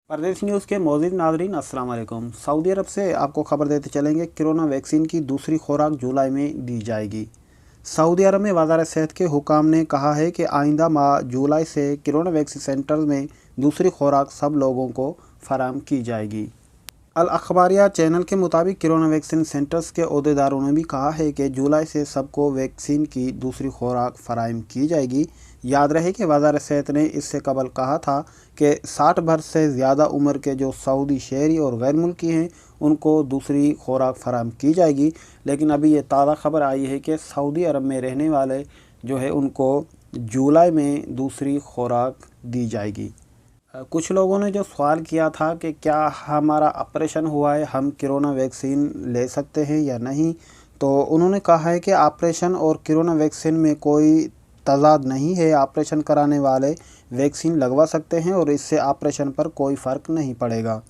परदेश न्यूज़ के मौजूद नाज़रीन अस्सलाम वालेकुम। सऊदी अरब से आपको खबर देते चलेंगे, कोरोना वैक्सीन की दूसरी खुराक जुलाई में दी जाएगी। सऊदी अरब में वज़ारत सेहत के हुकाम ने कहा है कि आइंदा माह जुलाई से कोरोना वैक्सीन सेंटर में दूसरी खुराक सब लोगों को फराहम की जाएगी। अल अखबारिया चैनल के मुताबिक कोरोना वैक्सीन सेंटर्स के अहदेदारों ने भी कहा है कि जुलाई से सबको वैक्सीन की दूसरी खुराक फराहम की जाएगी। याद रहे कि वज़ारत सेहत ने इससे कबल कहा था कि 60 वर्ष से ज़्यादा उम्र के जो सऊदी शहरी और गैर मुल्की हैं उनको दूसरी खुराक फराहम की जाएगी। लेकिन अभी ये ताज़ा खबर आई है कि सऊदी अरब में रहने वाले जो है उनको जुलाई में दूसरी खुराक दी जाएगी। कुछ लोगों ने जो सवाल किया था कि क्या हमारा ऑपरेशन हुआ है, हम कोरोना वैक्सीन ले सकते हैं या नहीं, तो उन्होंने कहा है कि ऑपरेशन और कोरोना वैक्सीन में कोई तज़ाद नहीं है। ऑपरेशन कराने वाले वैक्सीन लगवा सकते हैं और इससे ऑपरेशन पर कोई फ़र्क नहीं पड़ेगा।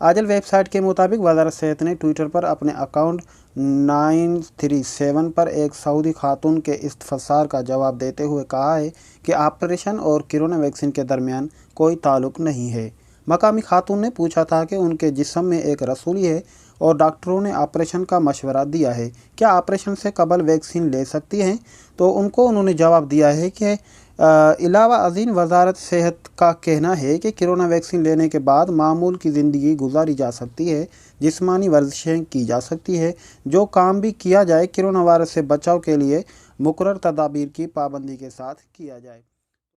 आजल वेबसाइट के मुताबिक वज़ारत सेहत ने ट्विटर पर अपने अकाउंट 937 पर एक सऊदी खातून के इस्तफसार का जवाब देते हुए कहा है कि ऑपरेशन और कोरोना वैक्सीन के दरमियान कोई ताल्लुक़ नहीं है। मकामी खातून ने पूछा था कि उनके जिस्म में एक रसूली है और डॉक्टरों ने ऑपरेशन का मशवरा दिया है, क्या ऑपरेशन से कबल वैक्सीन ले सकती हैं? तो उन्होंने जवाब दिया है कि अलावा अज़ीम वज़ारत सेहत का कहना है कि कोरोना वैक्सीन लेने के बाद मामूल की ज़िंदगी गुजारी जा सकती है, जिस्मानी वर्जिशें की जा सकती है, जो काम भी किया जाए कोरोना वायरस से बचाव के लिए मुकर्रर तदाबीर की पाबंदी के साथ किया जाए।